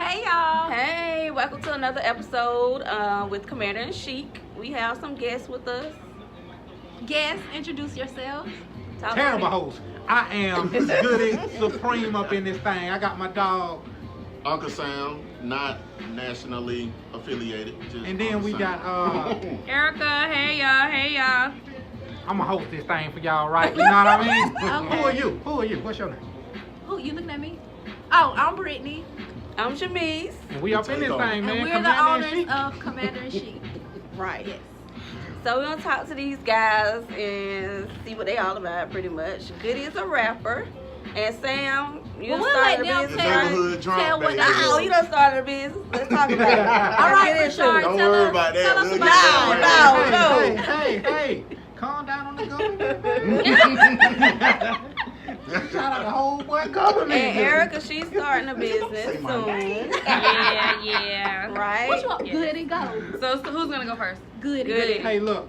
Hey y'all. Hey, welcome to another episode with Commander and Chic. We have some guests with us. Guest, introduce yourself. Terrible host. I am Goodie Supreme up in this thing. I got my dog. Uncle Sam, not nationally affiliated. Just And then Uncle we Sam. got Erica, hey y'all. I'm gonna host this thing for y'all, right? You know what I mean? Okay. Who are you? What's your name? Who you looking at me? Oh, I'm Brittany. I'm Shamiz. And we up in this thing, man. And we're Commander the and owners Chic. of Commander and Chic. Right. Yes. So we're gonna talk to these guys and see what they all about pretty much. Goodie is a rapper. And Sam, you Well, we'll started let a them business, tell- right? Neighborhood drunk, tell what baby. they Oh, you done started a business. Let's talk about it. All right, Let's get Rashard, into it. Don't tell worry us- about that. tell us We'll about get it. No. Hey, calm down on the government. Shout out the whole boy government. And Erica, she's starting a business Say my name. soon. Yeah. Right? What you want? Yes. Goodie, go. So who's gonna go first? Goodie. Goodie. Hey, look.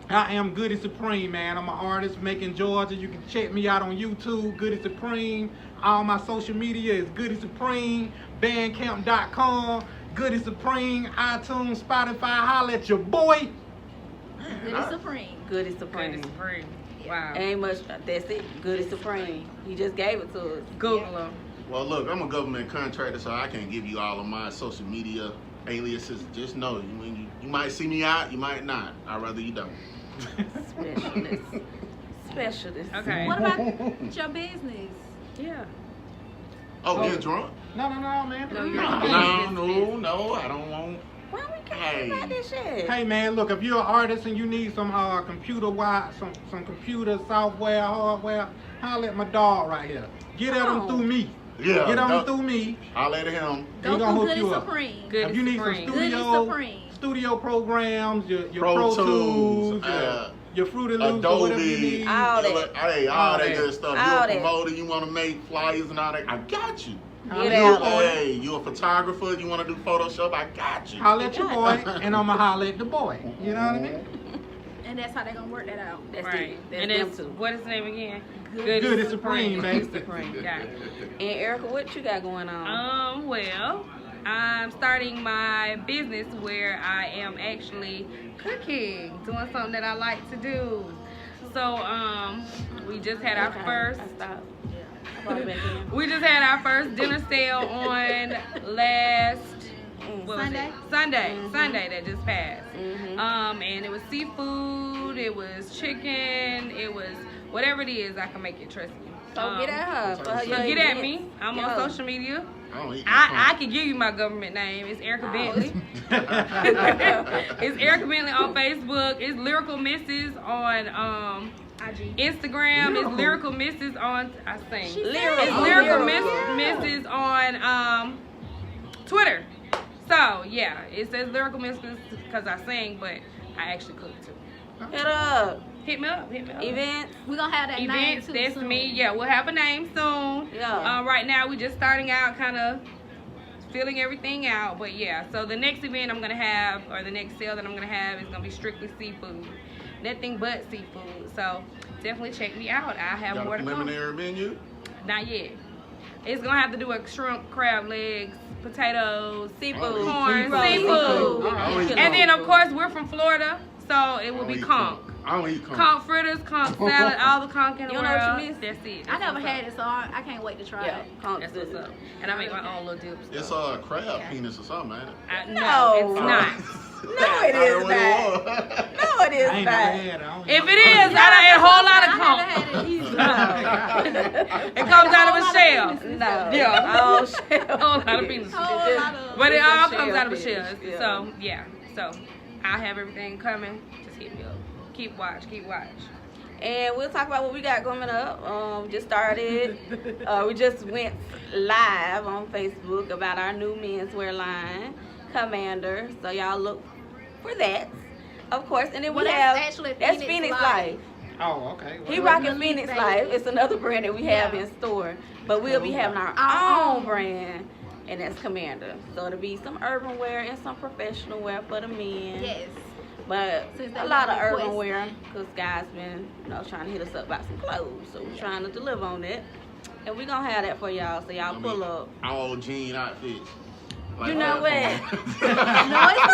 I am Goodie Supreme, man. I'm an artist making Georgia. You can check me out on YouTube, Goodie Supreme. All my social media is Goodie Supreme, Bandcamp.com, Goodie Supreme, iTunes, Spotify. Holla at your boy. Goodie Supreme. Goodie Supreme. Goodie Supreme. Wow. Ain't much. That's it. Goodie Supreme. He just gave it to us. Google them. Well, look, I'm a government contractor, so I can't give you all of my social media aliases. Just know, you might see me out, you might not. I'd rather you don't. Specialist. Okay. What about your business? Yeah. Oh, getting drunk? No, man. No, you're No, I don't want. Why we can't Hey. about this shit? Hey man, look, if you're an artist and you need some some computer software, hardware, holla at my dog right here. Get at him Oh. through me. Yeah, Get on no. through me. I'll let him. Go He gonna through hook Goodie you up. Supreme. Good. If you need some Supreme. Goodie Supreme. studio programs, your Pro Pro Tools, Tools, your Fruity Loops, or whatever you Adobe, need. All that. Hey, All all that that. good stuff. All You're a that. promoter, you want to make flyers and all that. I got you. Get Holla out. at your boy. Hey, you a photographer, you want to do Photoshop, I got you. Holla at your boy, and I'ma holla at the boy. You know what I mean? And that's how they're gonna work that out. That's Right. it. That's And them it's two. what is the name again? Goodie Supreme, baby. Supreme. Got it. And Erica, what you got going on? Well, I'm starting my business where I am actually cooking, doing something that I like to do. So, we just had our Okay, first. I stopped. I brought it back in. We just had our first dinner sale on last what was Sunday? it? Sunday. Mhm. Sunday that just passed. Mhm. And it was seafood, it was chicken, it was whatever it is, I can make it, trust me. So get at her. For her So your get at events. me. I'm Yo. on social media. I don't eat I can give you my government name. It's Erica Bentley. It's Erica Bentley on Facebook. It's Lyrical Misses on IG. Instagram. It's Lyrical Misses on I sing. She Lyrical. It's Oh, Lyrical lyrical. Misses on Twitter. So yeah, it says Lyrical Misses because I sing, but I actually cook too. Hit up. Hit me up. Events. We're gonna have that name Events, too that's soon. me. Yeah, we'll have a name soon. Yeah. Right now, we're just starting out, kind of filling everything out. But yeah, so the next event I'm gonna have, or the next sale that I'm gonna have, is gonna be strictly seafood, nothing but seafood. So definitely check me out. I have Got more a to come. preliminary menu? Not yet. It's gonna have to do with shrimp, crab legs, potatoes, Seafood. corn, Seafood. seafood. Oh, And then of course we're from Florida, so it will be conch. I don't eat conch. Conch fritters, conch salad, all the conch in the You world. know what you missed? That's it. I never had it, so I can't wait to try Yeah. it. Conch That's what's up. And I make my own little dips. It's a crab penis or something, man. No, No. it's not. No, it is not. No, it I is ain't never not. had it. I don't If know. it is, I ate a whole lot of I conch. never had it either. It comes out of a shell. No. Yeah. Oh, A shit. whole lot of penis. Whole lot of- But it It's a all comes shell out of a fish, shell. yeah. So yeah. So I have everything coming. Just hit me up. Keep watch. And we'll talk about what we got coming up. Just started. We just went live on Facebook about our new menswear line, Commander. So y'all look for that, of course. And then Well, we that's have actually Phoenix Phoenix Life. Life. Oh, okay. He Well, rocking Phoenix Life. It's another brand that we have Yeah. in store, but we'll be having our Our own own. brand, and that's Commander. So it'll be some urban wear and some professional wear for the men. Yes. But Since they a lot of got urban requests. wear, because guys been, trying to hit us up about some clothes. So we're trying to deliver on that. And we gonna have that for y'all, so y'all I pull mean, up. all jean outfits. You know what? No, it's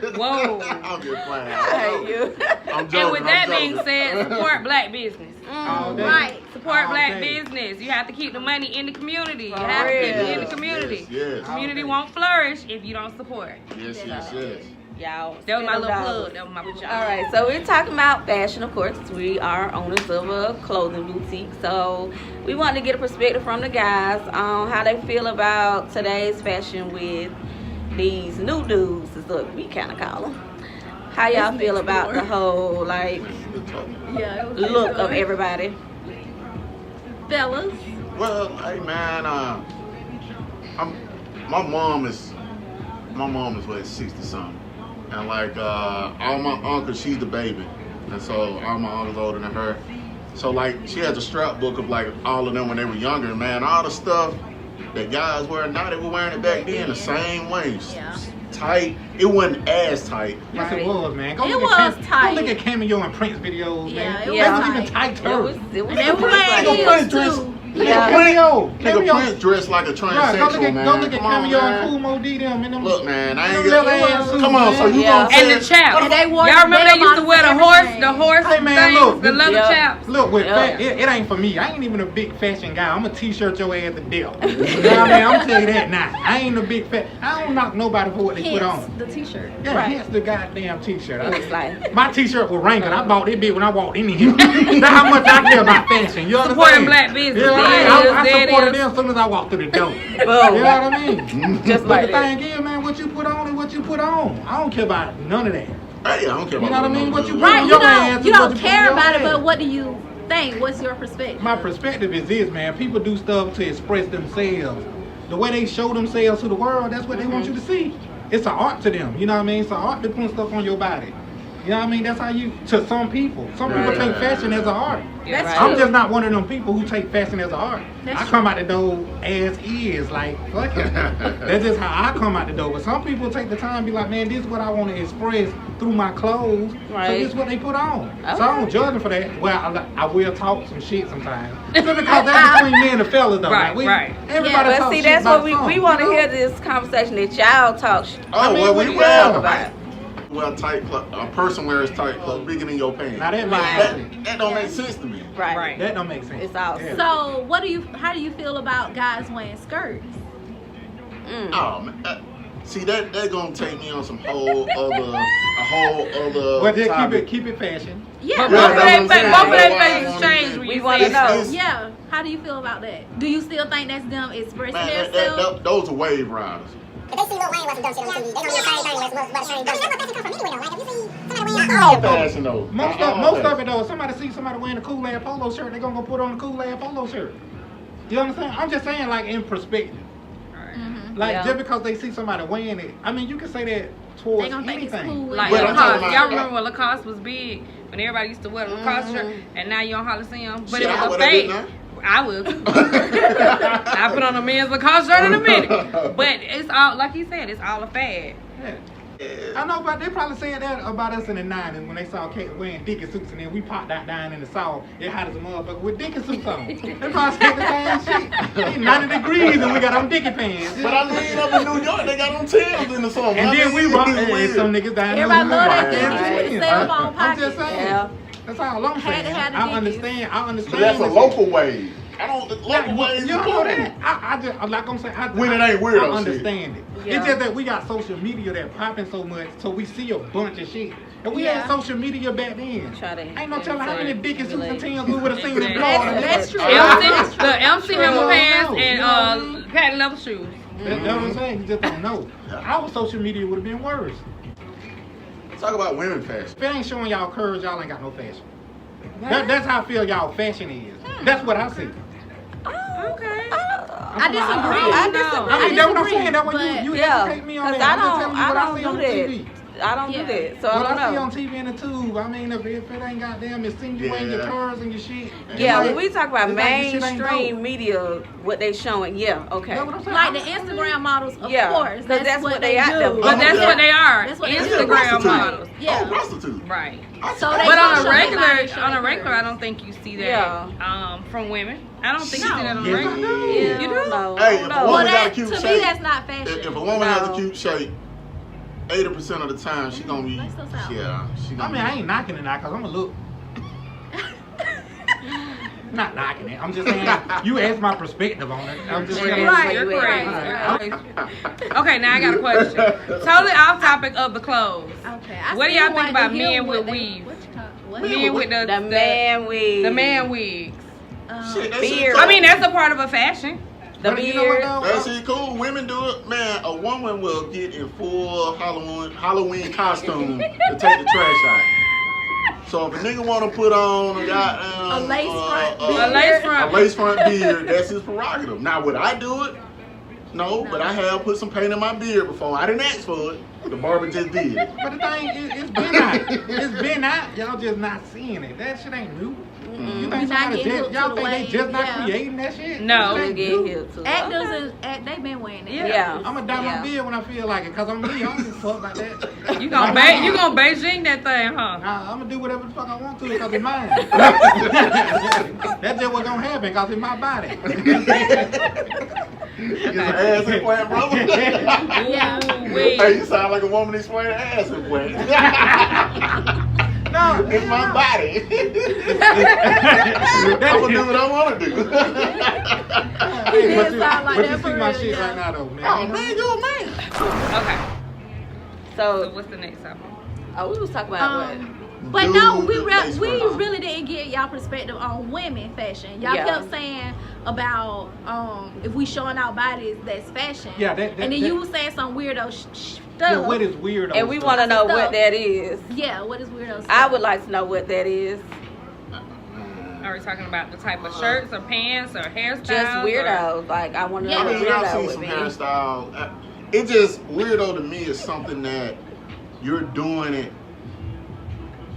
not. Whoa. I'm just playing. I hate you. I'm joking. And with that I'm being joking. said, support black business. All day. Right. Support All black day. business. You have to keep the money in the community. You For have to keep it in the real. community. Yes. Community All day. won't flourish if you don't support. Yes, yes, yes. Y'all. That was my spend little them plug. dollars. That was my plug. All right, so we're talking about fashion, of course. We are owners of a clothing boutique, so we want to get a perspective from the guys on how they feel about today's fashion with these new dudes, is what we kind of call them. How y'all It's feel next about door. the whole like Good talking. Yeah. It was look next of door. everybody? Fellas. Well, hey man, my mom is what 60 something, and like all my uncles, she's the baby, and so all my uncles older than her. So like she has a scrapbook of like all of them when they were younger. Man, all the stuff that guys wear now, they were wearing it back then the same way. Yeah. Tight. It wasn't as tight. Yes, Right. it was, man. Go It look was at tight. Go look at Cameo and Prince videos, Yeah, man. it was They was tight. even tight It turf. was And they were pretty wearing tight. heels dress. too. Yeah. Cameo. Nigga Prince dressed like a Right, transsexual, man. go look at Come on, Cameo man. and Cool Mo D them and them. Look, man, I them ain't little got. ass suits, Come on, so man. you Yeah. gonna say And the chaps. And they wore Y'all remember they used to wear the horse Hey, man, things, look, the leather yeah. chaps. Look, with Yeah. it ain't for me. I ain't even a big fashion guy. I'm a t-shirt your ass to death. You know what I mean? I'm gonna tell you that now. I ain't a big I don't knock nobody for what they put Hence on. the t-shirt. Yeah, Right. hence the goddamn t-shirt. Looks like. My t-shirt was Wrangler. I bought it big when I walked in here. That's how much I care about fashion. You understand? Supporting black business. Yeah, There I it is, supported there it them as soon as I walked through the door. You know Boom. what I mean? Just But like the that. thing is, man, what you put on is what you put on. I don't care about none of that. Hey, I don't care You about know what I mean? no What you dude. Right, Your ass you is what don't you care put on about it, your but ass. what do you think? What's your perspective? My perspective is this, man. People do stuff to express themselves. The way they show themselves to the world, that's what they want you to see. It's an art to them. You know what I mean? It's an art to put stuff on your body. You know what I mean? That's how you, to some people. Some people Right. take fashion as an art. Yeah, That's right. I'm just not one of them people who take fashion as an art. That's I come out the door as is, like, fuck it. That's just how I come out the door. But some people take the time and be like, man, this is what I want to express through my clothes. So Right. this is what they put on. So Okay. I don't judge them for that. Well, I will talk some shit sometimes. Just because that's between me and the fellas, though. Right, Like, right. Everybody But talk see, shit that's about what we something, want to you know? hear this conversation that y'all talk. Oh, I mean, well, we we will. will. about. Well, tight clothes. A person wears tight clothes bigger than your pants. Now that makes Right. sense. That don't make sense to me. Right. Right. That don't make sense. It's awesome. Yeah. So, how do you feel about guys wearing skirts? Mm. Oh man, see that gonna take me on some whole other, Well, just topic. keep it fashion. Yeah. But Yeah, both of that's their what I'm saying. both of their That's why I faces wanna changed do- when We you wanna said know. that. Yeah. How do you feel about that? Do you still think that's them expressing Man, themselves? those are wave riders. If they see Lil Wayne wear some dumb shit on TV, they gonna do the same thing with some dumb shit. That's what fashion come from anyway, though. Like, if you see somebody wearing Not all fashion though. Most Not all of fashion. it though, if somebody see somebody wearing a cool ass polo shirt, they gonna go put on a cool ass polo shirt. You understand? I'm just saying, like, in perspective. Mhm. Like, Yeah. just because they see somebody wearing it, I mean, you can say that towards They gonna think it's anything. cool. Like Well, I'm talking Lacoste. about- Y'all remember when Lacoste was big? When everybody used to wear the Lacoste shirt, and now you don't hardly see them. But Shit, it I was a wear that fake. bitch now. I will too. I put on a men's Lacoste shirt in a minute. But it's all, like you said, it's all a fad. Yeah. I know, but they probably said that about us in the 90s when they saw Kate wearing Dickie suits and then we popped out down in the South. It hot as a motherfucker with Dickie suits on. They probably said the same shit. It's 90 degrees and we got on Dickie pants. But I mean, up in New York, they got on tails in the summer. And I then mean, we rock it's and weird. some niggas down there. Everybody love that rock Dickies and with jeans. cell phone I'm just pockets. saying. Yeah. That's all I'm Had saying. to have the I Dickies. understand. But that's a this. local wave. I don't. Yeah, Local waves you is don't cool. know that. I just, like I'm saying, When it ain't weirdo I shit. understand it. Yeah. It's just that we got social media that popping so much, so we see a bunch of shit. And we Yeah. had social media back then. Try to Ain't no telling how many Dickie suits and relate. Tins we would have seen in Exactly. Florida. That's true. MC Hammer don't pants know. and You know what I mean? patent leather shoes. That's what I'm saying. You just don't know. Our social media would have been worse. Talk about women fashion. If it ain't showing y'all curves, y'all ain't got no fashion. That's how I feel y'all fashion is. That's what I see. Okay. I disagree. I disagree. I mean, that's what I'm disagree, saying. That's what but- you Yeah, educate me on because that. I I'm just don't, telling you I what I don't see do on that. TV. I don't do that, so What I I see don't on know. TV in the tube, I mean, if it ain't goddamn insinuating your Yeah. curves and your shit. Yeah, it's when we talk about it's like this shit ain't mainstream dope. media, what they showing, yeah, okay. That's what I'm saying. Like the Instagram models, of Yeah, course. 'cause that's what they out do. there for. But that's Yeah. what they are. That's what they Instagram prostitute. models. Yeah. Oh, prostitute. Right. So they But don't on show a their regular, body, show on a their regular, I curves. don't think you see that Yeah. from women. I don't think you No. see that on a Yes, I regular. do. Yeah, You do? No, Hey, if a no. Well, woman got a that, cute to me, shape, that's not fashion. if a woman has a No. cute shape, 80% of the time she gonna be, That's so sour. yeah, she I gonna mean, be. I ain't knocking it now because I'm a look. I'm not knocking it. I'm just saying, you asked my perspective on it. I'm just Yeah, saying. Right, you're right, correct. right. You're correct. Okay, now I got a question. Totally off topic of the clothes. Okay. What do still y'all think want to about hear men what with they- weaves? What you talk? What? Men with The man wig. the man wigs. Shit, that beard. shit I cool. mean, that's a part of a fashion. The But you know what, beard. though? That shit cool. Women do it. Man, a woman will get in full Halloween costume to take the trash out. So if a nigga want to put on a goddamn A lace front A lace front. a lace front beard, that's his prerogative. Now, would I do it? No, but I have put some paint in my beard before. I didn't ask for it. The barber just did it. But the thing is, it's been out. It's been out. Y'all just not seeing it. That shit ain't new. You You're think not somebody getting just, hooked y'all to the think they wave, just not yeah. creating that shit? No. That Don't ain't get new. here too. Actors, they've been wearing it. Yeah. I'm gonna dye Yeah. my beard when I feel like it, cause I'm me. I don't give a fuck about that. You gonna Beijing that thing, huh? Nah, I'm gonna do whatever the fuck I want to, cause it's mine. That's just what's gonna happen, cause it's my body. Get some ass implant, brother. Yeah. Ooh, wait. Hey, you sound like a woman explaining ass implant. No, It's my body. I'm gonna do what I want to do. Hey, but did you, sound like but that you for see my real, shit yeah. right now, though, man. Oh man, you a man. Okay. So, So what's the next topic? oh, we was talking about what? But no, Dude, lace we front. really didn't get y'all perspective on women fashion. Y'all Yeah. kept saying about if we showing our bodies, that's fashion. Yeah, that- and then that- you was saying some weirdo stuff. Yeah, what is weird? And we want to know what that is. Yeah, what is weirdo stuff? I would like to know what that is. Are we talking about the type of shirts or pants or hairstyles? Just weirdos. Like, I want to know Yeah. what I mean, I've weirdo seen would some be. hairstyle. It just weirdo to me is something that you're doing it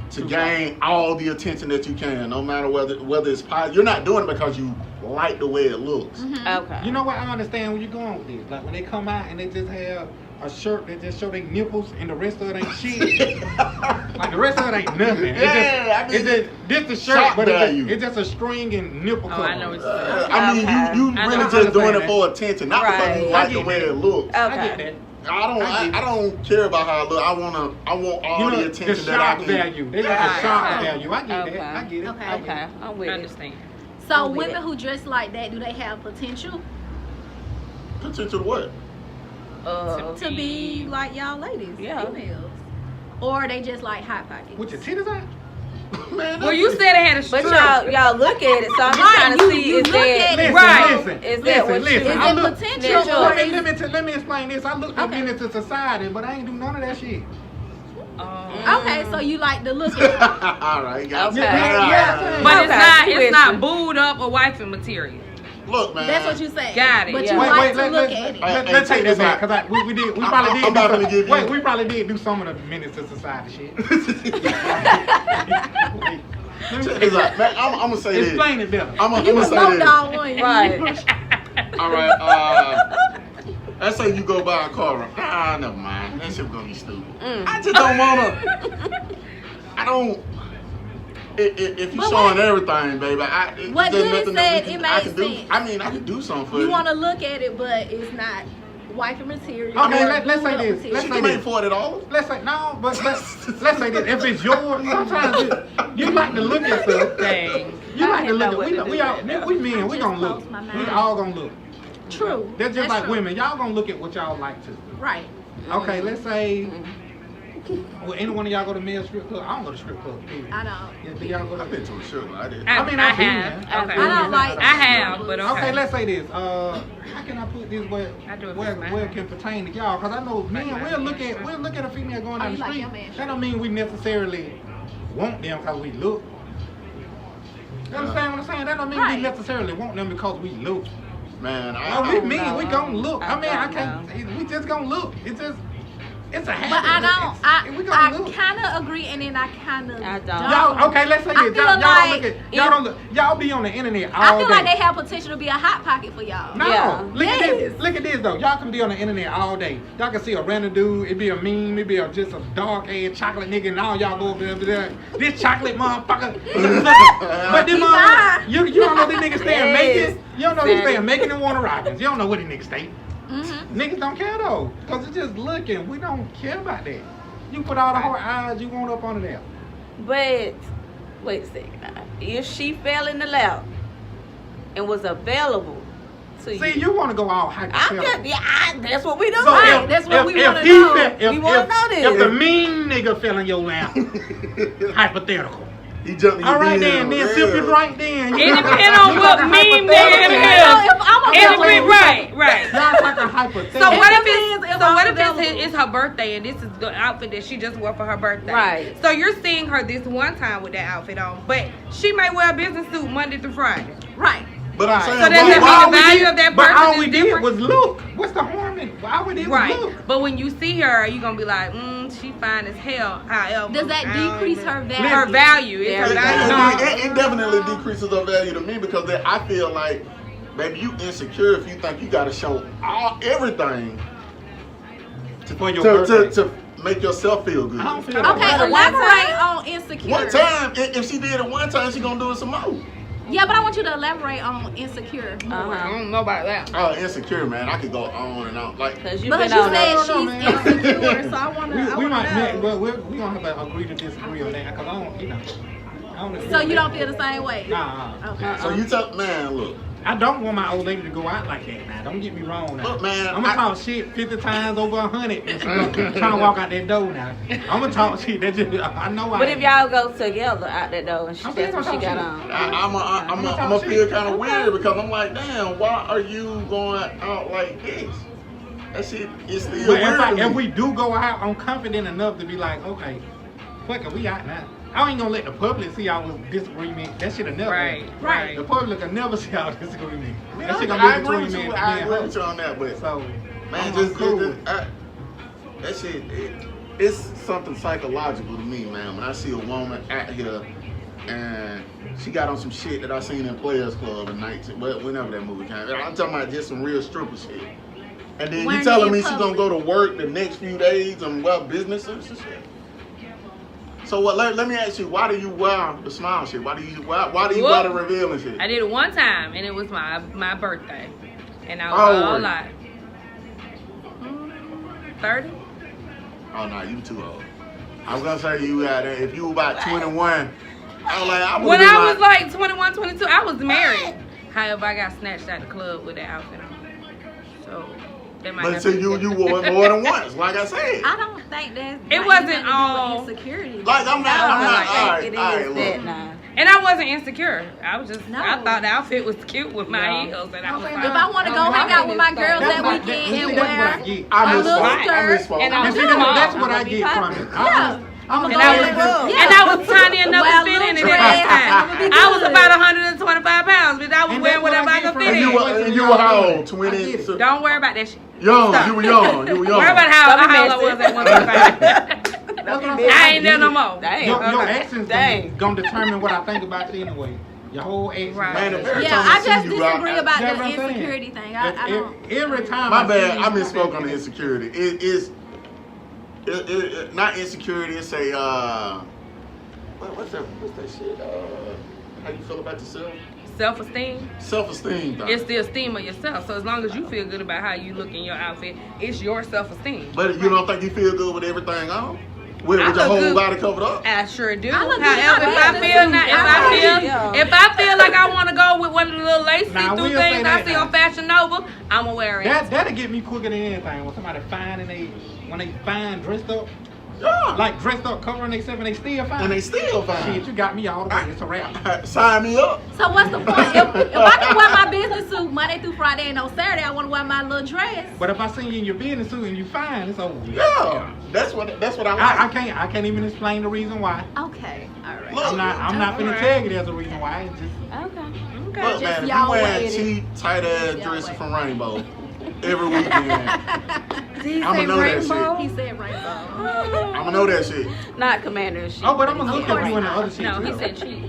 to gain all the attention that you can, no matter whether it's positive. You're not doing it because you like the way it looks. Okay. You know what? I understand where you're going with this. Like when they come out and they just have a shirt that just show their nipples and the rest of it ain't shit. Like the rest of it ain't nothing. Yeah, I mean, it's just the shirt, shock but value. it's just a string and nipple Oh, cover. I know what you're saying. I mean, Okay. you I really know. just I doing it understand for attention, not because Right. you I like the get way that. it looks. I Okay. get that. I don't care about how I look. I want all You know, the the attention that shock I can. value. They got Right. the shock Okay. value. I get Okay. that. I get it. Okay. I get Okay, it. I'm I with it. understand. So I'm with women it. who dress like that, do they have potential Potential to what? to be like y'all ladies, Yeah. females, or they just like hot pockets? With your titties out? Man, Well, you said it had a But strip. y'all look at it, so I'm just Right, trying to you- see you is look that at it. Right. Listen, Is that what listen. you- Is I it look- potential Potential. or Let is let me explain this. I looked up Okay. into society, but I ain't do none of that shit. okay? So you like to look at it. All right, guys. Okay. Yeah. But Okay, it's not switching. booed up or wifey material. Look, man. That's what you say. Got it. But Yeah. you Wait, like to look at it. Let's take this back because we did. We probably did. I'm about to give you- Wait, we probably did do some of the minutes of society shit. Check this out, man. I'm gonna say this. Explain it better. I'm You gonna was say low this. dog one. Right. All right. Let's say you go buy a car. Never mind. That shit gonna be stupid. I just don't wanna. I don't. If you're But showing what- everything, baby, What there's Goodie nothing that said, it I made can do. sense. I mean, I can do something for You you. want to look at it, but it's not wifey material. Okay, or let's say booed up this. material. Let's She say can make this. $40. Let's say no, but let's say this. If it's yours, sometimes you like to look at stuff. Dang. You like to didn't know look what at. to do We all with that. we men. We Just gonna look. close my We mind. all gonna look. True. That's just like true. women. Y'all gonna look at what y'all like to. Right. Okay, let's say. Well, any one of y'all go to male strip club? I don't go to strip club. Period. I know. Yeah, do y'all go to I've been to a sugar. I did. I mean, I I've been have. there. Okay. I don't like. I have, but okay. Okay, let's say this. How can I put this where I do it where, for mine. where it can pertain to y'all? Because I know men, mine, we'll look yeah, at sure. we'll look at a female going Oh, down you the like street. your man, That don't mean we necessarily want them because we look. You understand what I'm saying? That don't mean Right. we necessarily want them because we look. Man, Well, we don't men, know. we gonna look. I mean, I don't can't. We just gonna look. It's just. It's a habit. But I don't. We gonna look. I kind of agree, and then I kind of I don't. Y'all, okay, let's say I this. feel Y'all don't like look at, y'all don't look, y'all be on the internet all I feel day. like they have potential to be a hot pocket for y'all. No, Yeah. look at this. Yes. Look at this though. Y'all can be on the internet all day. Y'all can see a random dude. It be a meme. It be just a dark ass chocolate nigga, and all y'all go over there. This chocolate motherfucker. But them fine. you don't know these niggas staying Yes. making. You don't know these staying making and Warner Robins. You don't know what these niggas stay. Mm-hmm. Niggas don't care though, cause it's just looking. We don't care about that. You put all the hard eyes you want up under there. But wait a second. Now. If she fell in the lap and was available to See, you want to go all hypothetical. that's what we do. So Right, that's what we wanna know. We wanna know this. If the mean nigga fell in your lap, hypothetical. He jumped in All your right DM, then sip your drink then. It depends on what meme nigga it is. If I'm available, Right. Y'all like a hypothetical. So what if depends it's if so I'm what if available. it's her birthday and this is the outfit that she just wore for her birthday? Right. So you're seeing her this one time with that outfit on, but she may wear a business suit Monday through Friday. right. But I'm saying, So does that mean the value of that But person all is we different? did was look. What's the harm in? All we did was Right. look. But when you see her, you're gonna be like, she fine as hell. However, Does that I don't decrease even- her value? Her value. It's her value. It definitely decreases her value to me because I feel like, baby, you insecure if you think you gotta show everything For your birthday. to make yourself feel good. I don't feel Okay, that way. elaborate on insecure. One time, if she did it one time, she gonna do it some more. Yeah, but I want you to elaborate on insecure. I don't know about that. Oh, insecure, man. I could go on and on. Like, Because you've But been you on said that. No, she's man. insecure, so I want to We might, know. well, we gonna have to agree to disagree on that because I don't, I don't agree So with you that. don't feel the same way? Nah. Okay. so you tell, man, look. I don't want my old lady to go out like that now. Don't get me wrong now. Look, man, I'm gonna talk shit 50 times over 100 and she gonna trying to walk out that door now. I'm gonna talk shit. That just, I know But I if y'all go together out that door and I'm that's what she gonna got talk on. I'm gonna feel kind of weird because I'm like, damn, why are you going out like this? That shit is still But weird to if me. we do go out, I'm confident enough to be like, okay, fuck it, we out now. I ain't gonna let the public see our disagreement. That shit'll never Right. happen. Right. The public will never see our disagreement. That shit I gonna be agree between with me you. and I me and agree her. with you on that, but So, man, I'm just cool. that shit, it's something psychological to me, man. When I see a woman out here and she got on some shit that I seen in Players Club in 19, whenever that movie came. I'm talking about just some real stripper shit. And then Wearing you telling it me in she's gonna go to work the next few days and wear business suits and shit. So what? Let me ask you, why do you wear the smile shit? Why do you wear the revealing shit? I did it one time, and it was my birthday, and I How was old all were you? like 30. Oh no, you too old. I was gonna say you had if you were about 21. I was like, I When I was like 21, 22, I was married. However, I got snatched out the club with that outfit on. So they might But have so to you get- wore it more than once, like I said. I don't think that's It got wasn't anything to do all- with insecurity. Like I'm not. I think it All is right, that look. now. And I wasn't insecure. I was just, No. I thought the outfit was cute with my No. heels, and I was Okay, like, If I want to go hang out with my girls That's that what- weekend see, and that's what I wear get. I a misspoke. little I skirt, misspoke. And I And was see, small. that's what I I'm gonna be get from popping. it. Yeah. I'm And gonna I go was, ahead Yeah. and I was tiny enough Well, to fit in it little at that dress, time. I'ma be I was good. about 125 pounds, but I was And wearing that's what I whatever I get could from fit it. in. And you were how old? I 20? get it. Don't worry about that shit. Young. Stop. You were young. You were young. Worry about how Don't be old I was at 125. That's what I'm saying. I ain't there no more. Dang. Your Okay. actions Dang. gonna determine what I think about you anyway. Your whole actions. Right. Man, the very Yeah, time I see just you disagree out- about That's the what I'm saying. insecurity thing. I don't. Every time. My I bad. see I you, misspoke on the insecurity. It is. It not insecurity. It's a. What's that shit? How you feel about yourself? Self-esteem. Self-esteem. Thing. It's the esteem of yourself. So as long as you feel good about how you look in your outfit, it's your self-esteem. But you don't think you feel good with everything on? With I your look whole good. body covered up? I sure do. I look good However, in if my I business feel suit. not, Yeah. if I feel like I want to go with one of the little lace Now, see-through we'll say things I that see now. on Fashion Nova, I'ma wear it. That'll get me quicker than anything. When somebody fine and when they fine dressed up, Yeah. like dressed up, covering themselves and they still fine. And they still fine. Shit, you got me all the way. It's a wrap. Sign me up. So what's the point? If I can wear my business suit Monday through Friday and on Saturday I want to wear my little dress. But if I see you in your business suit and you fine, it's over. with. Yeah. That's what I like. I can't even explain the reason why. Okay, all right. Look, I'm not finna Alright. tell you there's a reason why. It's just Okay. Okay. Look, Just man, if y'all you wearing with it. cheap, tight ass Y'all dresses with from Rainbow every weekend, I'ma know that shit. He said rainbow. I'ma know that shit. Not Commander shit. Oh, but I'm gonna Of look at course you in the not. other shit No, too. he though. said cheap.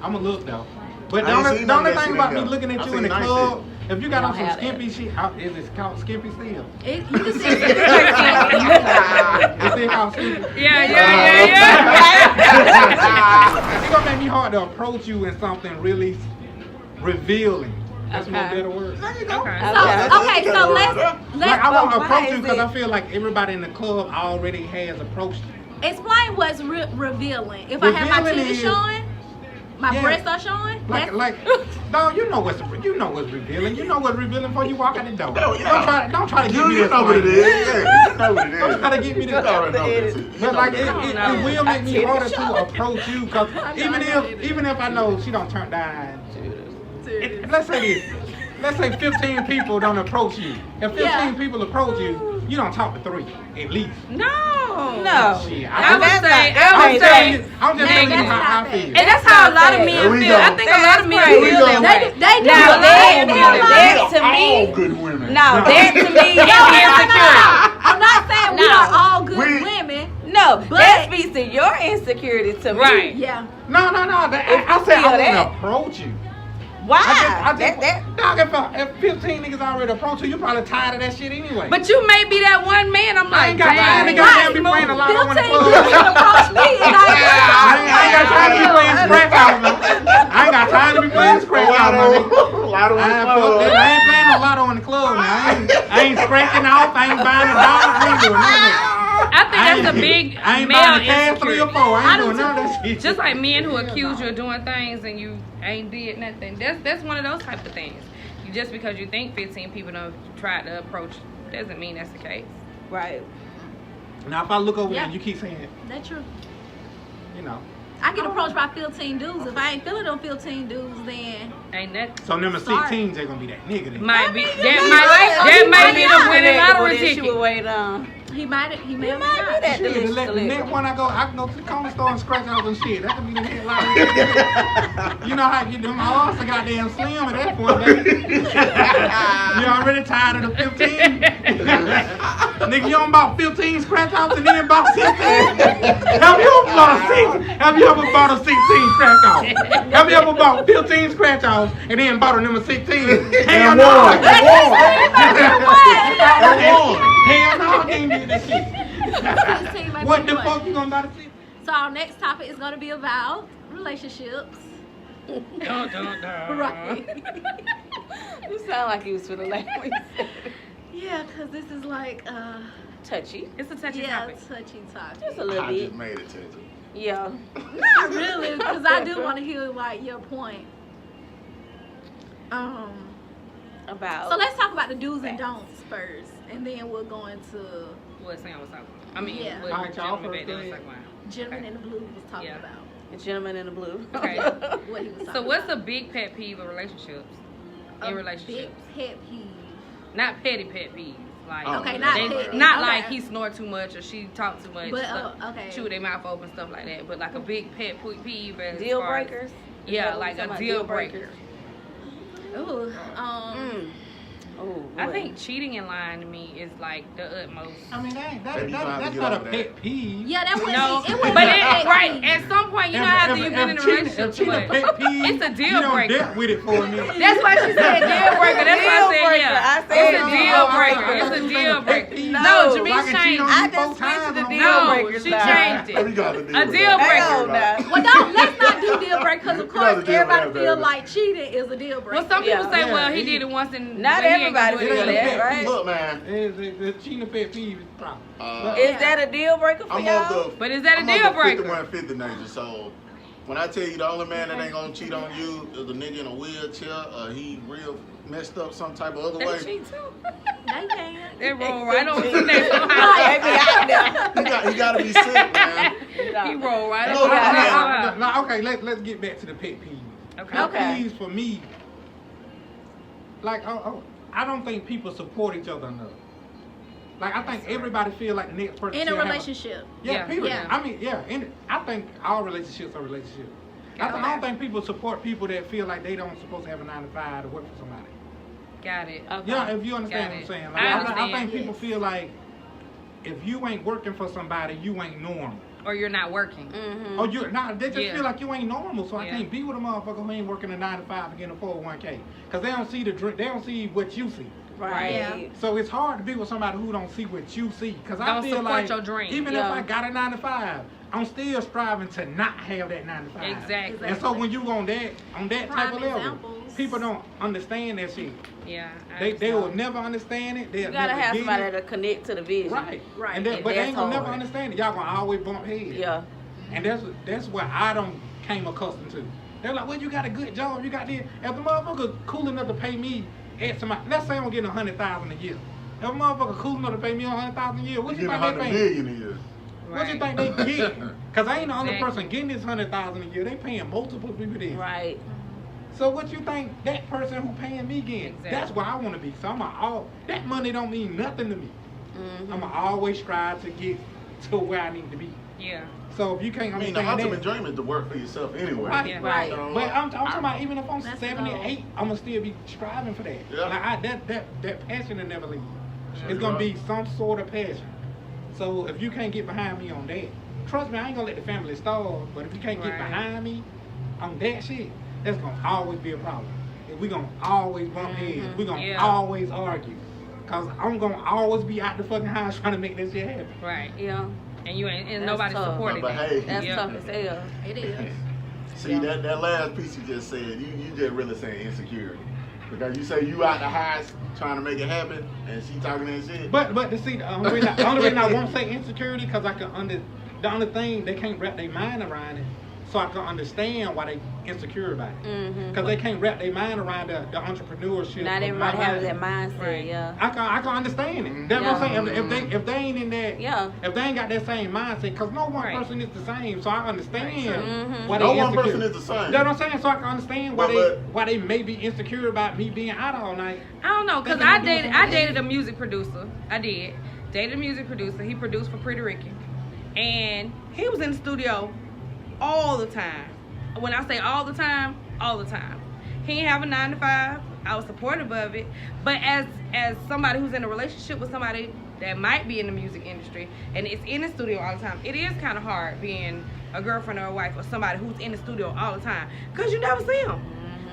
I'm gonna look though. But I ain't seen the none only of that thing shit about in me here. looking I at you seen in the nice club, if you got They on don't some have skimpy shit, is it called skimpy still? You can see Is it called skimpy? Yeah. It's gonna make me hard to approach you in something really revealing. That's no Okay. better word. There you go. Okay. so let's Like I want to why approach is you because it- I feel like everybody in the club already has approached you. explain what's revealing. If I have my Revealing titties is- showing, my Yeah. breasts are showing. Like, no, you know what's revealing. You know what's revealing before you walk out the door. Oh, yeah. Don't try to get me You to know what it explain is. Yeah, you know what it is. Don't try to get me You to. already know this. You But know like what it, it is. it will make me harder to Titty approach you because even if I know she don't turn down, let's say this. Let's say 15 people don't approach you. If 15 people approach you, you don't talk to 3 at least. No. Shit, I would That's say, not- I would say, I'm just telling you that's how I not feel. and that's how a lot of There men we feel. go. I think a lot of men That's feel crazy. that way. They do. Now, They feel like- that to me, all good women. no, that to me is No, insecurity. I'm not saying we No. are all good We- women. No, But- that speaks to your insecurity to me. Right. Yeah. No. I you said feel I that- want to approach you. Why? I just, that dog, if 15 niggas already approach you, you probably tired of that shit anyway. But you may be that one man. I'm I like, ain't got time to damn. goddamn be playing a lot on the 15 club. people can approach me and I ain't got time to be playing scratch out, man. I ain't got time to be playing scratch out, man. Lotto I ain't playing no lotto in the club now. I ain't scratching off. I ain't buying a dollar. I ain't doing none of that. I think that's a big I ain't male buying a cash 3 or insecurity. 4. I ain't doing none of that shit. Just like men who accuse you of doing things and you ain't did nothing. That's one of those type of things. You just because you think 15 people don't try to approach doesn't mean that's the case. right. Now if I look over there Yeah. and you keep saying, That's true. you know. I get approached by 15 dudes. If I ain't feeling them 15 dudes, then Ain't that So number Sorry. 16 they gonna be that nigga then. might be you that might be the winning lottery She ticket. would wait on. he might may He or may might be not. that Shit, delicious. the next one I can go to the corner store and scratch out some shit. That could be the next lottery. You know how you do my arms are goddamn slim at that point, baby. You already tired of the 15? Nigga, you done bought 15 scratch offs and then bought 16? Have you ever bought a 6? Have you ever bought a 16 scratch off? Have you ever bought 15 scratch offs and then bought a number 16? Hell no. Hell no, I can't do that shit. 16 might What be the one. fuck you gonna buy the 16? So our next topic is going to be about relationships. Dun, dun, dun. Right. You sound like you was for the language. Yeah, because this is like, Touchy. It's a touchy yeah, topic. touchy topic. Just a little I bit. just made it to you. Yeah. Not really, because I do want to hear like your point. About. So let's talk about the do's and don'ts first, and then we'll go into What Sam was talking about. I mean, Yeah. what Alright, y'all gentleman back there was first, talking about. gentleman in the blue was talking Yeah. about The gentleman in the blue. Okay. what he was talking So what's about. a big pet peeve of relationships? A In relationships. big pet peeve? Not petty pet peeves. Like Oh, Okay, not they- petty. not Okay. like he snore too much or she talk too much. But, stuff, okay. chew their mouth open, stuff like that. But like a big pet peeve as Deal far as- breakers. Is Yeah, that what like we a talking deal about? breaker. Ooh, Oh, I think cheating in line to me is like the utmost. I mean, Maybe that's you gonna have to not get a over that. pet peeve. yeah, that wouldn't No, be, it wouldn't but be a it, pet right peeve. at some point, you know, after you've been in a relationship too much, it's a deal you don't breaker. dealt with it for a minute. That's why she said deal breaker. That's why I Deal said breaker. yeah. I said It's a deal breaker. I It's thought a you deal said a pet breaker. peeve. No, So I Jameis can cheat changed. on I you just both switched times to and deal I'm No, breakers she now. changed We it. got to deal A with deal that. breaker. Hang on now. Well, let's not do deal breaker because of You gotta course deal with everybody that, feel baby. like cheating is a deal breaker. Well, some people Yeah. say, Yeah, well, he he- did it once and Not but he ain't gonna everybody do it feel again. that, right? Look, man. The cheating a pet peeve is a problem. Is that a deal breaker for I'm y'all? of the. But is that a I'm deal of the breaker? 5150 nature. So when I tell you the only man that ain't gonna cheat on you is a nigga in a wheelchair, he real messed up some type of other They way. cheat too. They can. They roll right over to next Baby, I He gotta be sick, man. know. He roll right No, over. yeah. No, okay, let's get back to the pet peeve. Okay. Pet Okay. peeves for me, like, I don't think people support each other enough. Like, I think everybody feel like the next person In a should have relationship. Yeah, Yeah. period. Yeah. I mean, yeah, I think all relationships are relationships. I don't think people support people that feel like they don't supposed to have a 9 to 5 to work for somebody. Got it. Okay. Yeah, if you understand what I'm saying. Like, I think people feel like if you ain't working for somebody, you ain't normal. Or you're not working. Mm-hmm. Or you're not. They just Yeah. feel like you ain't normal. So I Yeah. can't be with a motherfucker who ain't working a 9 to 5 and getting a 401k. Cause they don't see they don't see what you see. Right. Yeah. So it's hard to be with somebody who don't see what you see. Cause I Don't feel support like your dream. even Yeah. if I got a 9 to 5, I'm still striving to not have that 9 to 5. Exactly. And so when you on that type Prime of level, examples. people don't understand that shit. Yeah. I They understand. will never understand it. They'll You gotta never have get somebody it. to connect to the vision. Right. Right. And that, And but they that's ain't gonna never hard. understand it. Y'all gonna always bump heads. Yeah. And that's what I don't came accustomed to. They're like, well, you got a good job, you got this. If the motherfucker cool enough to pay me X amount, let's say I'm getting $100,000 a year. If a motherfucker cool enough to pay me $100,000 a year, what You you get think they 100 paying? million a year. What you Right. think they get? Cause I ain't the only Exactly. person getting this $100,000 a year. They paying multiple people this. Right. So what you think that person who paying me getting? Exactly. That's what I want to be. So that money don't mean nothing to me. Mm-hmm. I'ma always strive to get to where I need to be. Yeah. So if you can't I mean, the understand ultimate that, dream is to work for yourself anyway. Right. Yeah. Right. You know, but I'm talking about even if I'm That's the 78, goal. I'ma still be striving for that. Yeah. Like that passion will never leave. Yeah, It's gonna right. be some sort of passion. So if you can't get behind me on that, trust me, I ain't gonna let the family starve. But if you can't get Right. behind me on that shit, that's gonna always be a problem. And we gonna always bump heads. We gonna Yeah. always argue. Cause I'm gonna always be out the fucking house trying to make this shit happen. Right. Yeah. And you ain't, and That's nobody's tough. supporting But that. hey, That's Yeah. tough as hell. It is. See, Yeah. that last piece you just said, you just really saying insecurity. Because you say you out the house trying to make it happen, and she talking that shit. But to see, the only reason I won't say insecurity, because I can the only thing, they can't wrap their mind around it, so I can understand why they insecure about it. Mm-hmm. Because they can't wrap their mind around the entrepreneurship. Not of everybody my has mind. that mindset. Right. Yeah. I can understand it. That's what I'm saying. If they ain't in that, Yeah. if they ain't got that same mindset, because no one Right. person is the same, so I understand Mhm. why they No one insecure. person is the same. That's what I'm saying. So I can understand why But- why they may be insecure about me being out all night. I don't know, cause Thinking I I'm doing dated something. a music producer. I did. Dated a music producer. He produced for Pretty Ricky. And he was in the studio all the time. When I say all the time, all the time. He didn't have a 9 to 5. I was supportive of it. But as somebody who's in a relationship with somebody that might be in the music industry and is in the studio all the time, it is kind of hard being a girlfriend or a wife or somebody who's in the studio all the time. Because you never see him.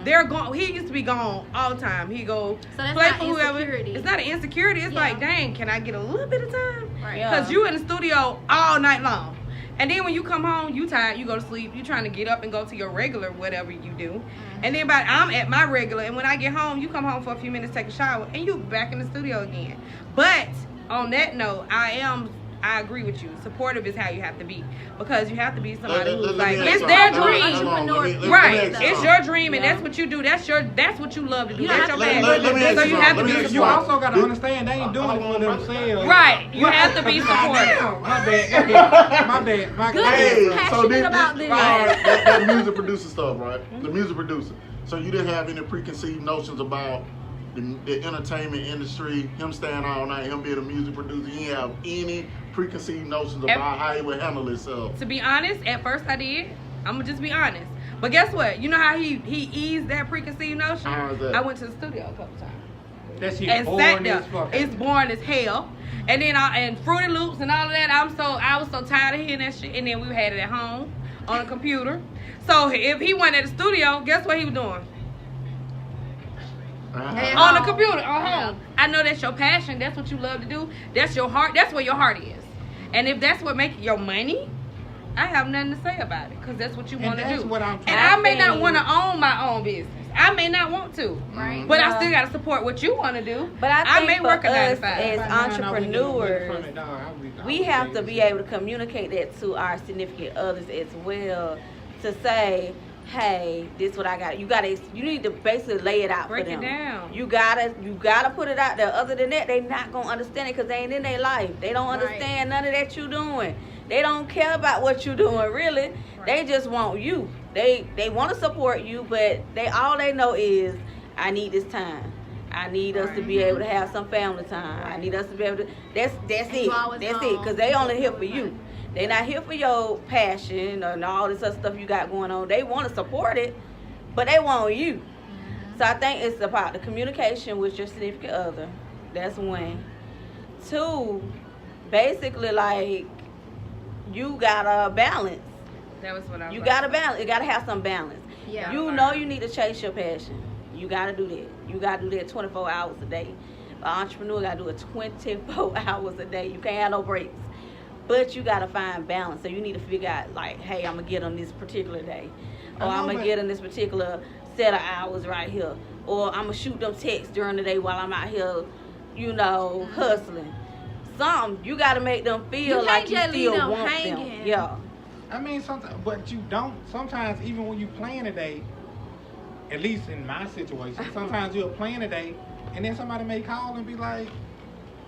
They're gone. He used to be gone all the time. He go So that's play not for whoever. insecurity. It's not an insecurity. It's Yeah. like, dang, can I get a little bit of time? Right. Yeah. Because you in the studio all night long. And then when you come home, you tired, you go to sleep, you trying to get up and go to your regular whatever you do. And then I'm at my regular, and when I get home, you come home for a few minutes, take a shower, and you back in the studio again. But on that note, I agree with you. Supportive is how you have to be. Because you have to be somebody who's like, me ask it's you their something. dream. Hold on, let me Right, ask you it's something. your dream, and Yeah. that's what you do. That's what you love to do. You That's have your to- passion. let me ask So you you have to something. be Let me ask You supportive. also got to understand they ain't doing it for themselves. Right, you have to be supportive. Damn, my bad. My bad. My Good. bad. Hey, so Passionate this, about this. all right, that music producer stuff, right? The music producer. So you didn't have any preconceived notions about the entertainment industry, him staying all night, him being a music producer. You didn't have any preconceived notions about how he would handle himself. To be honest, at first I did. I'm gonna just be honest. But guess what? You know how he eased that preconceived notion? How is that? I went to the studio a couple times That shit and boring sat there. as fuck. It's boring as hell. And then and Fruity Loops and all of that. I was so tired of hearing that shit. And then we had it at home on a computer. So if he went at the studio, guess what he was doing? Yeah. On the computer, at Yeah. home. I know that's your passion. That's what you love to do. That's your heart. That's where your heart is. And if that's what makes your money, I have nothing to say about it because that's what you And want to that's do. what I'm And trying I to may not think. want to own my own business. I may not want to. Right. But Yeah. I still got to support what you want to do. But I think may for work a 9 to us 5. as entrepreneurs, we we have to be able to communicate that to our significant others as well. To say, hey, this is what I got. You need to basically lay it out Break for it them. down. You gotta put it out there. Other than that, they not gonna understand it because they ain't in their life. They don't Right. understand none of that you doing. They don't care about what you doing really. They just want you. They want to support you, but all they know is I need this time. I need us to be able to have some family time. I need us to be able to. That's And it. you always That's home. it. Because they only here for you. They're not here for your passion and all this other stuff you got going on. They want to support it, but they want you. So I think it's about the communication with your significant other. That's one. Two, basically, like, you gotta balance. That was what I was You like. gotta balance. You gotta have some balance. Yeah. You know you need to chase your passion. You gotta do that. You gotta do that 24 hours a day. An entrepreneur gotta do it 24 hours a day. You can't have no breaks. But you gotta find balance. So you need to figure out, like, hey, I'm gonna get on this particular day, or I'm gonna get on this particular set of hours right here, or I'm gonna shoot them texts during the day while I'm out here, you know, hustling. You gotta make them feel like you still want them. Yeah. I mean, sometimes, but you don't. Sometimes, even when you plan a day, at least in my situation, sometimes you'll plan a day, and then somebody may call and be like,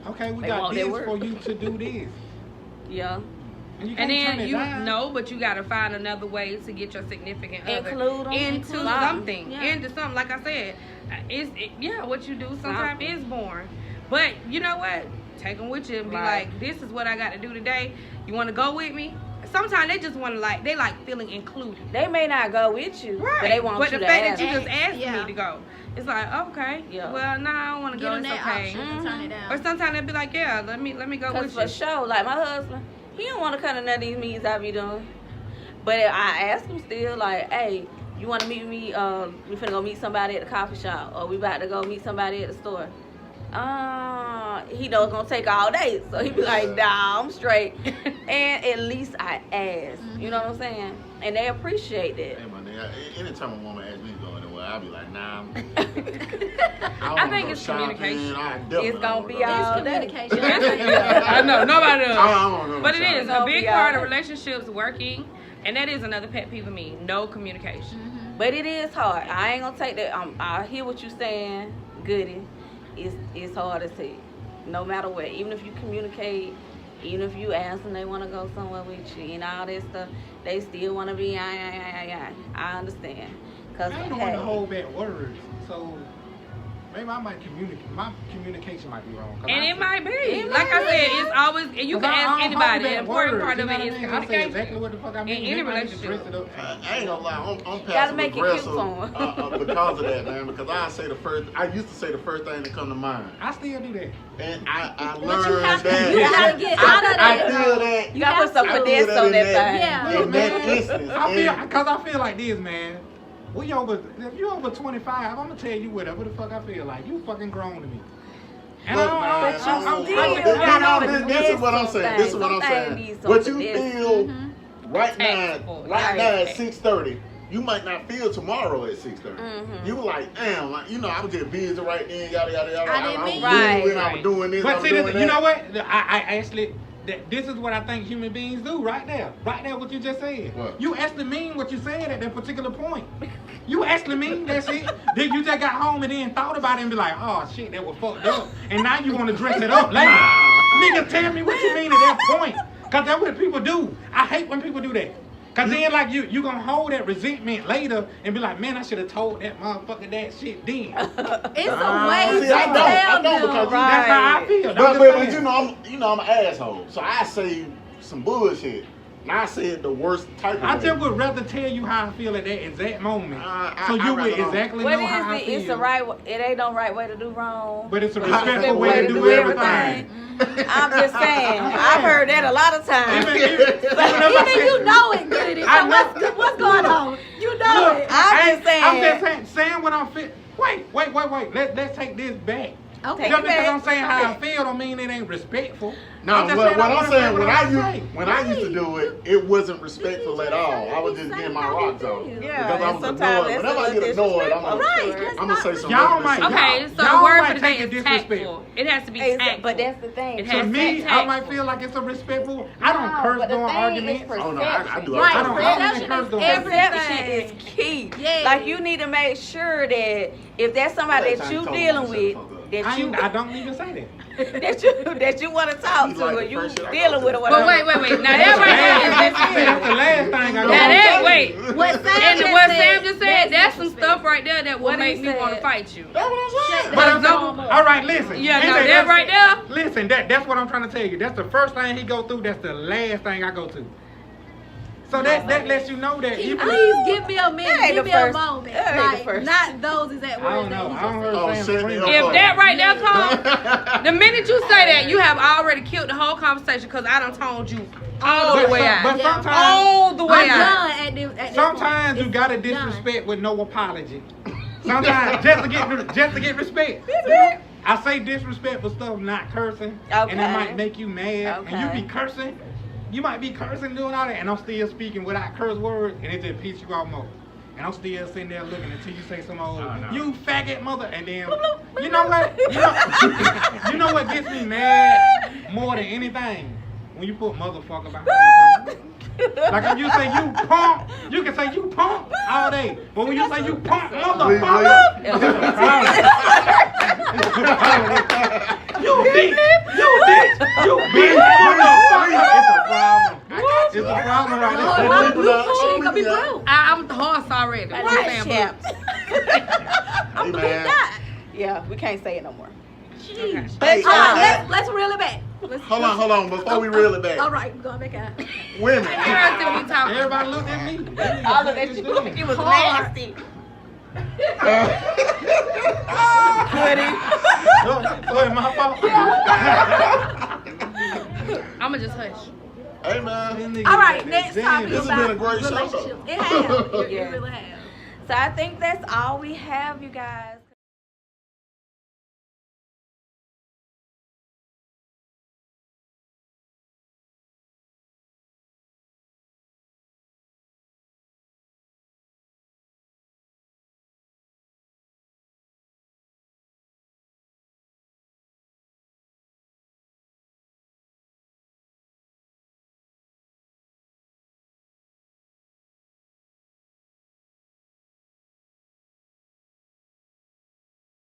"Okay, we got this for you to do this." Yeah. And you And can't turn then it you down. know, but you gotta find another way to get your significant other Include 'em. into Include 'em. something. Yeah. Into something. Like I said, what you do sometimes is boring. But you know what? Take them with you and be Right. like, this is what I got to do today. You want to go with me? Sometimes they just want to they like feeling included. They may not go with you, Right. but they want but you the to fact have that you it. just asked Yeah. me to go, it's like, okay, Yeah. well, nah, I don't want to Give go. them It's that okay. option and turn it down. Or sometimes they'll be like, yeah, let me go Because with for you. sure, like my husband, he don't want to come to none of these meetings I be doing. But I ask him still, like, hey, you want to meet me? We finna go meet somebody at the coffee shop, or we about to go meet somebody at the store. He know it's gonna take all day, so he be like, nah, I'm straight. And at least I ask, you know what I'm saying? And they appreciate that. Hey, my nigga, anytime a woman asks me to go anywhere, I'll be like, nah. I think it's communication. It's gonna be all It's day. communication. I know, nobody does. I don't know. But it is a Don't big be part of all that. relationships working, and that is another pet peeve of me. No communication. But it is hard. I ain't gonna take that. I hear what you saying, Goodie. It's hard as heck. No matter what. Even if you communicate, even if you ask them they want to go somewhere with you and all that stuff, they still want to be, I understand. Because, I don't want to hold back words, so maybe I might communicate. My communication might be wrong. 'Cause And I it say- might be. It Like might I said, be. it's always, and you 'Cause can I ask don't anybody. hold The back important words, part you of know it what is I mean? I say communication. exactly what the fuck I mean. In any They might relationship. dress it up. I ain't gonna lie, I'm Gotta passive make it cute aggressive for 'em. because of that, man. Because I used to say the first thing that come to mind, I still do that. and I But learned you have to, that. you gotta get out of I that. feel that. You gotta put some I feel finesse that on in that that- thing. Yeah. in that instance. I feel like this, man. If you over 25, I'm gonna tell you whatever the fuck I feel like. You fucking grown to me. And Look, I man, don't- But you I'm- still I'm- gotta this is what I'm finesse saying. This is some what I'm things. saying. Some things What you need some feel right Tactful. now, right Right. now at 6:30, you might not feel tomorrow at 6:30. Mhm. You were like, damn, like, you know, I was just busy right then, yada yada yada. I didn't was mean- moving, I Right. was doing this, I But was see, doing this, that. you know what? I actually, this is what I think human beings do right there. Right there, what you just said. What? You actually mean what you said at that particular point. You actually mean that shit. Then you just got home and then thought about it and be like, oh shit, that was fucked up. And now you want to dress it up later. Nigga, tell me what you mean at that point. Because that's what people do. I hate when people do that. Because then, like, you going to hold that resentment later and be like, man, I should have told that motherfucker that shit then. It's a way See, to I don't tell because them. you- That's how I feel. I'm But just saying. you know I'm an asshole, so I say some bullshit. And I said the worst type of I way. just would rather tell you how I feel at that exact moment, so I you would rather not. exactly What know how I is it? feel. It's the right. It ain't no right way to do wrong. But it's a It's respectful the way to do everything. I'm just saying. I've heard that a lot of times. Even you know it, Goodie. So I know. what's going on? You know Look, it. I'm just saying. I'm just saying what I'm fit. Wait. Let's take this back. Okay. Just because I'm back. saying how I feel don't mean it ain't respectful. No, I'm just what I'm wanna say saying, what I say. when I used to do it, it wasn't respectful at all. I was just getting my rocks off. Yeah, Because I and was sometimes annoyed. that's Whenever a I get little annoyed, disrespectful. Right, I'm gonna say some Y'all regular might- shit. Okay, so Y'all the word might for the take day it is disrespectful. tactful. It has to be Exactly, tactful. but that's the thing. It To has to me, be I might tactful. feel like it's a respectful. I don't curse but the during thing arguments. is Oh, no, I do. Right, I don't perception curse is during Perception everything. is key. Yeah. Like you need to make sure that if that's somebody that you dealing with, that I you don't even say that. that you want to talk You to, like or the you first shit I dealing go with, to. or whatever. But wait. Now that right there is See, that's the last thing I Now go that to. wait. What Sam And just what said, Sam just said, that's some stuff right there that will What he make me want to said. fight you. That's what I'm saying. But I'm That's talking, all right, listen. Yeah, He no, said that right there. Listen, that's what I'm trying to tell you. That's the first thing he go through. That's the last thing I go to. So that lets you know that you. Please give me a minute, That ain't give the me a first. moment. That ain't the Like, first. not those exact I words don't that know. he I don't just heard Oh, Sam shit, Supreme. yeah. If that right there comes, the minute you say that, you have already killed the whole conversation because I done told you all the way out. But sometimes, All the way I'm out. done at this sometimes point. you gotta It's done. disrespect with no apology. Sometimes just to get respect. I say disrespectful stuff, not cursing, and it Okay. might make you mad, and you Okay. be cursing. You might be cursing doing all that, and I'm still speaking without curse words, and it just pisses you off more. And I'm still sitting there looking until you say some old, you faggot mother, and then, you know what? You know what gets me mad more than anything? When you put motherfucker behind something. Like if you say you punk, you can say you punk all day. But when you say you punk motherfucker, it's a problem. You bitch, you bitch motherfucker. It's a problem. It's a problem right Oh, there. my blue food, you gonna be blue. I'm the horse already. Right, What I'm saying, champs. Hey, man. Yeah, we can't say it no more. Okay. Hey, Let's reel it back. hold on. Before we reel it back, All right, we're going back out. women. Girls that we talking. Everybody looked at me. All of that shit, you was nasty. So it's my fault. I'ma just hush. Hey, man. All right, next topic This has about been a great show, relationships. though. It has. It Yeah. really has. So I think that's all we have, you guys.